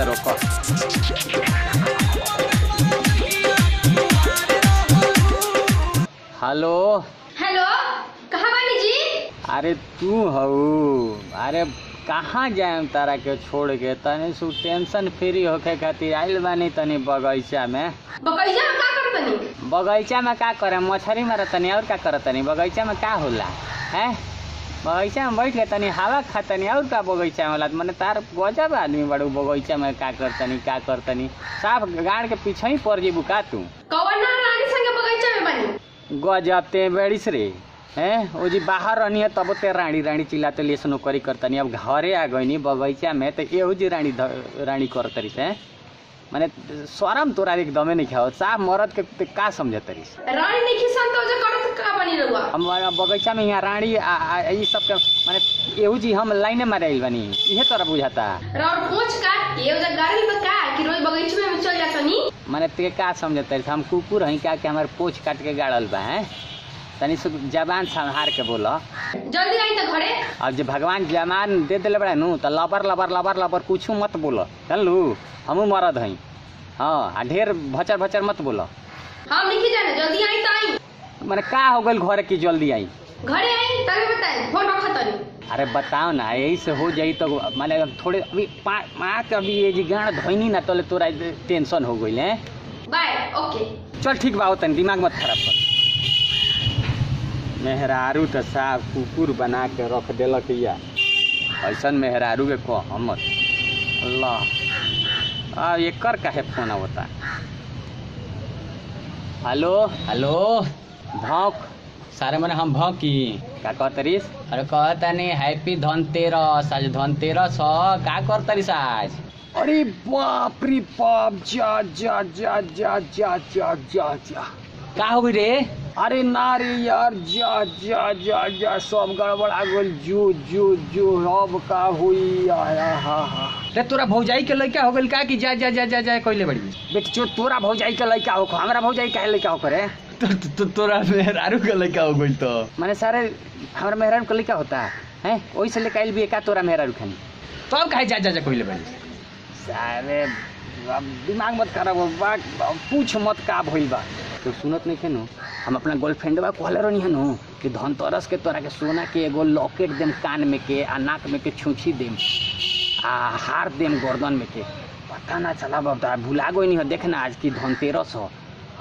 रोको। Hello hello, कहाँ बानी जी? अरे तू हऊ? अरे कहाँ जाए तारा के छोड़ के? तनी सु टेंशन फ्री होके खातिर आइल बानी तनी बगीचा में। बगीचा में का करतनी? बगीचा में का करे? मछली मारतनी और का करतनी? बगीचा में का होला है? बगीचा में बैठ के तनी हवा खातनी और का बगीचा में होला? मने तार गजब आदमी बड़ू, बगीचा में का करतनी साफ गाड़ के पीछे ही पड़ जेबू का तू? कौन रानी संगे बगीचा में बानी? गजब ते बेड़िस रे हैं। ओ जी बाहर रहनी है तब ते रानी रानी चिल्लाते लिए नौकरी करतनी, अब घरे आ गईनी बगीचा में तो एहू जी रानी करतरी से। माने शरम तोरा एकदमे नहीं खाओ। साफ मरद के का समझ तरीस? रानी नहीं खिसन तो जे करत का बनी रहुआ? हम बगीचा में यहाँ रानी ई सब के माने एहू जी हम लाइने मारे आइल बानी, इहे तोरा बुझाता? और पूछ काट के ओ जे गाड़ी में का कि रोज बगीचा में चल जातनी? माने ते का समझ तरीस? हम कुकुर हई का के हमारे पोछ काट के गाड़ल बा हैं? तनी जबान संहार के बोला। जल्दी आई तो घरे। अब जो भगवान जमान दे दिले बड़ा नु तो लबर लबर लबर लबर कुछ मत बोलो, जानलू? हमू मरद हई। हाँ, आ ढेर भचर भचर मत बोलो। हम नहीं जाने, जल्दी आई तो आई। माने का हो गइल घरे की जल्दी आई? घरे आई तभी बताए, फोन रखा तनी। अरे बताओ ना, यही से हो जाई तो माने थोड़े अभी माँ के अभी ये जी गाड़ धोइनी ना तो तोरा टेंशन हो गइल है। बाय, ओके। चल ठीक बा, तनी दिमाग मत खराब कर। मेहरारू तो साफ कुकुर बना के रख देलक या ऐसा मेहरारू के कह मत। अल्लाह एकर काहे फोन आवता? हेलो हेलो भौंक सारे मने हम भौंकी का कहतरीस? अरे कहता नहीं हैप्पी धनतेरस, आज धनतेरस ह। का करतरीस आज? अरे बाप रे बाप, जा जा जा जा जा जा जा जा का हो गई रे? अरे ना रे यार, जा जा जा जा सब गड़बड़ा गल। जो जो जो अब का हुई आया। हा हा रे तोरा भौजाई के लड़का हो गइल का कि जा जा जा जा जा कइले बड़ी? बेटी जो तोरा भौजाई के लड़का हो, हमरा भौजाई काहे लड़का हो करे? तो तोरा मेहरारू के लड़का हो गइल तो माने सारे हमरा मेहरारू के लड़का होता है ओई से लेके आइल भी का तोरा मेहरारू खानी तो अब काहे जा जा जा कइले बड़ी? सारे दिमाग मत खराब हो बा, पूछ मत का भइल बा। तो सुनत नहीं खे नु, हम अपना गर्लफ्रेंडवा कहले रहनी है नु कि धनतेरस के तोरा के सोना के एगो लॉकेट देम कान में के, आ नाक में के छूछी देम, आ हार देम गर्दन में के। पता ना चला बाबा, भुला गई नहीं है। देखना आज की धनतेरस हो,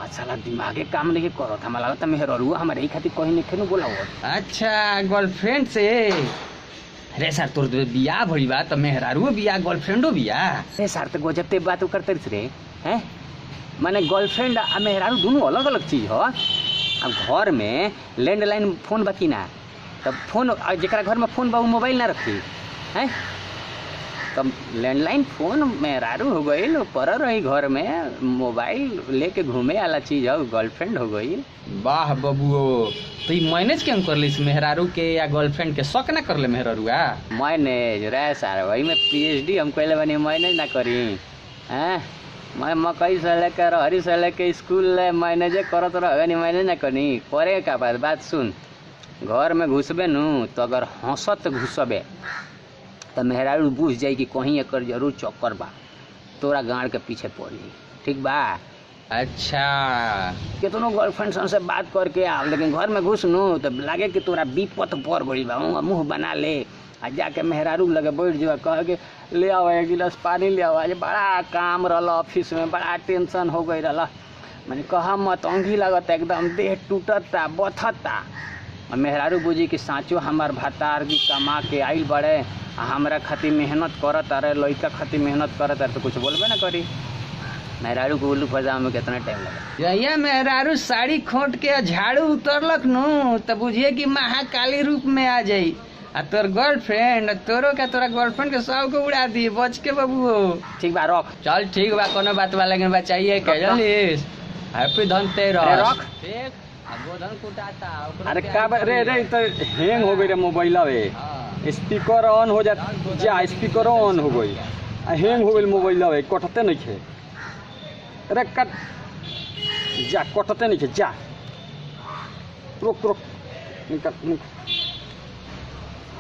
आज साला दिमागे काम नहीं करत। हमारा लगता मेहरुआ हमारे ही खातिर कहीं नहीं खेनु बोला। अच्छा गर्लफ्रेंड से? अरे सर तोर बियाह भइल बा तो मेहरारू बियाह गर्लफ्रेंडो बियाह? अरे सर तो गजब बात करते रे हैं। माने गर्लफ्रेंड आ मेहरारू दोनों अलग अलग चीज हो। अब घर में लैंडलाइन फोन बाकी ना, तब फोन जरा घर में फोन बा मोबाइल ना रखी है, तब लैंडलाइन फोन मेहरारू हो गई पर रही घर में मोबाइल लेके घूमे वाला चीज हो, गर्लफ्रेंड हो गई। वाह बबुओ, तो ये मैनेज क्यों कर ली मेहरारू के या गर्लफ्रेंड के? शक ना कर ले मेहरारूआ? मैनेज रे सारा वही में PhD हम कहले बनी, मैनेज ना करी हैं? मैं मकई से लेकर हरी से लेके स्कूल मैनेजे करत रहे नहीं, मैनेज ना करी करे का बात सुन। घर में घुसबे नु तो अगर हंसत घुसबे तो मेहरारू बुझ जाई कि कहीं एकर जरूर चक्कर बा, तोरा गाड़ के पीछे पड़ी। ठीक बा? अच्छा कितनों गर्लफ्रेंड से बात करके आ, लेकिन घर में घुस नु तो लगे कि तोरा विपत पड़ गई बा, मुँह बना ले आ जाके मेहरारू लगे बैठ जा, कह के ले आओ एक गिलास पानी ले आओ, आज बड़ा काम रहा ऑफिस में, बड़ा टेंशन हो गई रहा। मैंने कहा मत, अंगी लगता एकदम देह टूटता बथता। मेहरारू बुझी कि साँचो हमार भतार जी कमा के आइल बड़े, हमरा खातिर मेहनत करत अरे, लड़का खातिर मेहनत करत अरे, तो कुछ बोलबे ना करी। मेहरारू को उल्लू फजाम में कितना टाइम लगा? ये मेहरारू साड़ी खोट के झाड़ू उतरलक नु तो बुझिए कि महाकाली रूप में आ जाई। आ तोर गर्लफ्रेंड तोरो का तोरा गर्लफ्रेंड के सब को उड़ा दी। बच के बाबू। ठीक बा रख। चल ठीक बा, कोनो बात बा, लेकिन बचाइए के जल्दी। हैप्पी धनतेरस। रख ठीक। गोधन कुटाता। अरे का रे रे तो हैंग हो गई रे मोबाइल वे, स्पीकर ऑन हो जा, स्पीकर ऑन हो गई, हैंग हो गई मोबाइल वे, कटते नहीं खे। अरे कट जा, कटते नहीं खे, जा रुक रुक निकल।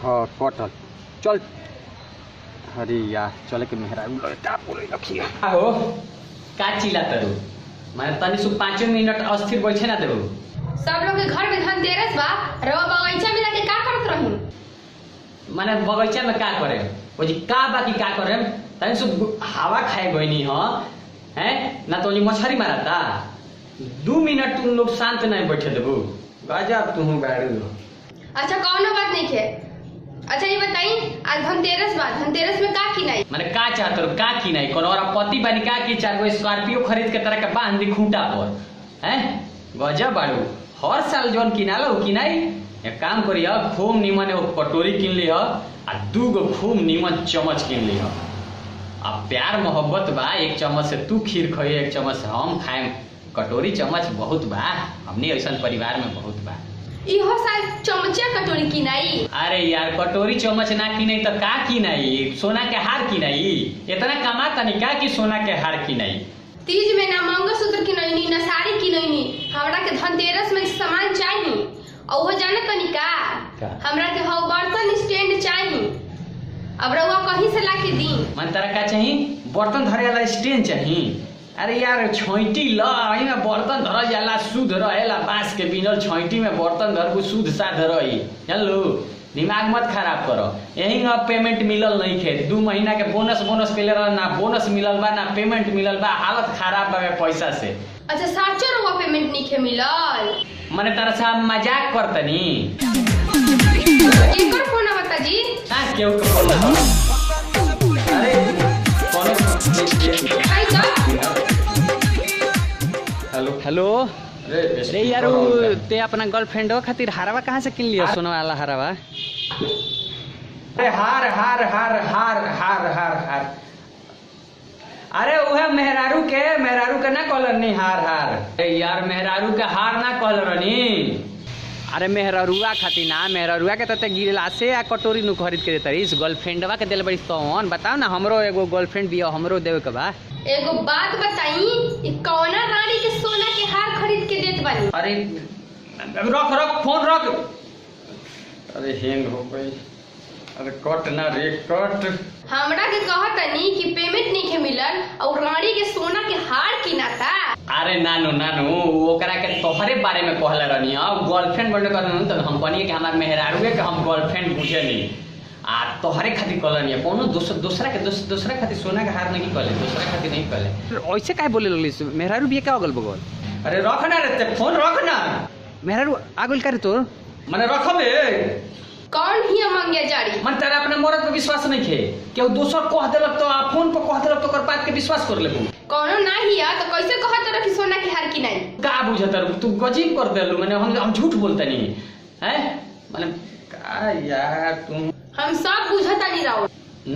हाँ कटल, चल अरे यार चले के मेहरारू का बोले रखिए हो का चिल्ला तरू माने तनी सु 5 मिनट अस्थिर बैठे ना देबू सब लोग के घर में धनतेरस बा रवा बगीचा में जाके का करत रही माने बगीचा में का करे ओ जी का बाकी का करे तनी सु हवा खाए गइनी ह हैं ना तो मछरी मारता 2 मिनट तुम लोग शांत नहीं बैठे देबू गजब तू गाड़ू अच्छा कौनो बात नहीं है। अच्छा ये बताई आज धनतेरस बा धनतेरस में का किनाई माने का चाहत रो का की नहीं कोनो और पति बनी का की 4 गो स्कॉर्पियो खरीद के तरह के बांध दी खूंटा पर हैं गजब बाड़ू हर साल जोन किनाला उ किनाई एक काम करिया खूब नीमन एगो कटोरी किन लिह आ 2 गो खूब नीमन चम्मच किन लिह अब प्यार मोहब्बत बा एक चम्मच से तू खीर खाई एक चम्मच से हम खाएम कटोरी चम्मच बहुत बा हमने ऐसा परिवार में बहुत बा इहो साल चमचा कटोरी किनाई अरे यार कटोरी चम्मच ना किनाई तो का किनाई सोना के हार किनाई इतना कमा तनी का कि सोना के हार किनाई तीज में ना मंगलसूत्र किनैनी ना साड़ी किनैनी हमरा के धनतेरस में सामान चाहिए और वो जाने तनी का हमरा के हौ बर्तन स्टैंड चाहिए अब रउआ कहीं से लाके दी मन तरह का चाहिए बर्तन धरे वाला स्टैंड चाहिए अरे यार छोइटी ल में बर्तन धरल जाला शुद्ध रहेला बांस के बिनल छोइटी में बर्तन धर को शुद्ध साध रही जानलू दिमाग मत खराब करो यही अब पेमेंट मिलल नहीं खे 2 महीना के बोनस पेले रह ना बोनस मिलल बा ना पेमेंट मिलल बा हालत खराब बा पैसा से अच्छा साचो रउआ पेमेंट नहीं खे मिलल मने तरह से मजाक करतनी एकर फोन बता जी ना केहू के फोन अरे हेलो हेलो अरे यार ते अपना गर्लफ्रेंड खातिर हारवा कहाँ से किन लिया सोना वाला हारवा अरे हार हार हार हार हार हार हार अरे वह मेहरारू के ना कहल नहीं हार हार अरे यार मेहरारू के हार ना कहल रनी अरे मेहरारुआ खातिर ना मेहरारुआ के तते गिरला से आ कटोरी नु खरीद के देता इस गर्लफ्रेंडवा के देल बड़ी तोन बताओ ना हमरो एगो गर्लफ्रेंड बिया हमरो देवे के बा एगो बात बताई ई कौना रानी के सोना के हार खरीद के देत बानी अरे रख रख फोन रख अरे हैंग हो गई अरे कट ना रे कट हमरा के कहतनी कि पेमेंट नहीं के मिलल और रानी के सोना के हार किनाता अरे नानू ओकरा के तोहरे बारे में कहले रहनी अब गर्लफ्रेंड बनने का तो हम कहनी कि हमार मेहरारूए के हम गर्लफ्रेंड बुझे नहीं आ तोहरे खातिर कहलनी कोनो दूसरा खातिर सोना के हार नहीं कहले दूसरा खातिर नहीं कहले ऐसे काहे बोले लगली मेहरारू बिया का अगल बगल अरे रख ना रे फोन रख ना मेहरारू आगल करे तो माने रखबे कौन ही मंगिया जारी मन तेरा अपने मरद पे विश्वास नहीं खे केहू दोसर कह देलक तो फोन पर कह देलक तो कर बात के विश्वास कर लेबू कौनो ना हिया तो कैसे कहत रह कि सोना के हार किनाई का बुझत तू गजीब कर देलू माने हम झूठ बोलते नहीं हैं माने का यार तुम हम सब बुझता नहीं रहो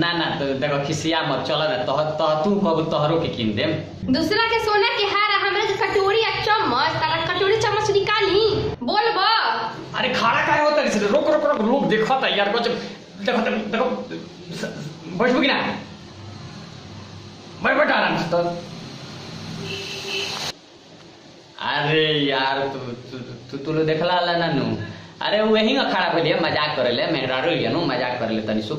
ना तो देखो खिसिया मत चल ना तू कब तोहरो के किन देम दूसरा के सोना के हार हमरा के कटोरी आ चम्मच तारा कटोरी चम्मच निकाली बोलबो अरे खड़ा काहे होता रे रोक लोग देखता यार कुछ देखो बैठबू कि ना बैठ आराम से तो अरे यार तू लो देखला ला नानू अरे वही ना खड़ा भइले मजाक करेले मेहरारू लिया नु मजाक करेले तनी सु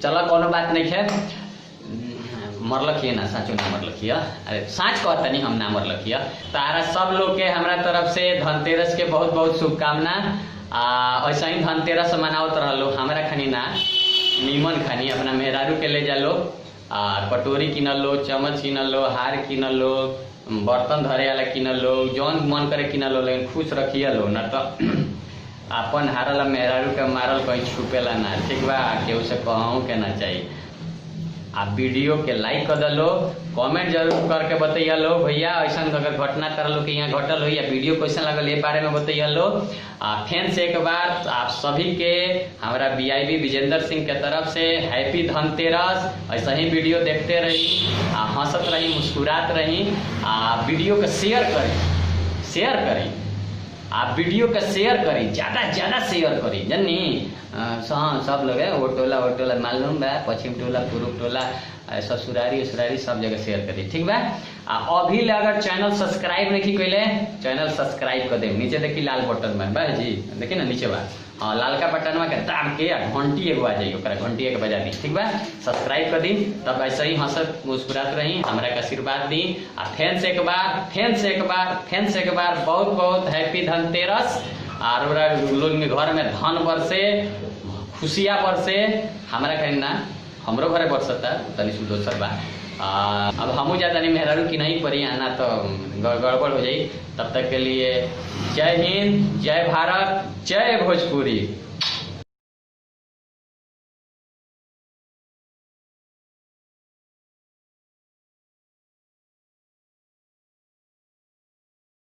चलो कोनो बात नहीं है मरलखिए ना साचो ना मरलखिए अरे साँच कहतनी हम ना मरलखिए तारा सब लोग के हमरा तरफ से धनतेरस के बहुत बहुत शुभकामना ऐसा ही धनतेरस मनावत रहलो हमरा खानी ना नीमन खानी अपना मेहरारू के ले जालो कटोरी किनल लो चम्मच किनल लो हार किनल लो बर्तन धरे वाला किनल लो जौन मन करे किनल लो लेकिन खुश रखिए लो ना तो अपन हारला मेहरारू के मारल कहीं छुपेला ना ठीक बा केहू से कहूँ के ना चाहिए आप वीडियो के लाइक कर दलो कमेंट जरूर करके बतैया लो भैया ऐसा अगर घटना कर लो कि यहाँ घटल हो या वीडियो कैसा लगल ये बारे में बतैया लो फिर से एक बार आप सभी के हमारा BIB विजेंद्र सिंह के तरफ से हैप्पी धनतेरस ऐसा ही वीडियो देखते रही हंसत रही मुस्कुरात रही वीडियो को शेयर करी आप वीडियो का शेयर करी ज़्यादा शेयर करी जनी सब लोग है वो टोला मालूम बा पश्चिम टोला पूर्व टोला ससुरारी सब जगह शेयर करी ठीक बा अभी ले अगर चैनल सब्सक्राइब नहीं कैले चैनल सब्सक्राइब कर दे नीचे देखी लाल बटन में बा जी देखी ना नीचे बा हाँ लालका बटनवा के दाब के घंटी एगो आ जाइए, ओकरा घंटी एक बजा दी, ठीक बा। सब्सक्राइब कर दी, तब ऐसे ही हंसत मुस्कुरात रही, हमरा के आशीर्वाद दी। आ फेन से एक बार बहुत बहुत हैप्पी धनतेरस। और लोग में घर में धन बरसे, खुशियाँ बरसे, हमरा कहीं ना हमरो घरे बरसता तनी सु दोसर बा। अब हमू ज्यादा नहीं मेहरारू की नहीं पड़ी आना तो गड़बड़ हो जाई। तब तक के लिए जय हिंद, जय भारत, जय भोजपुरी।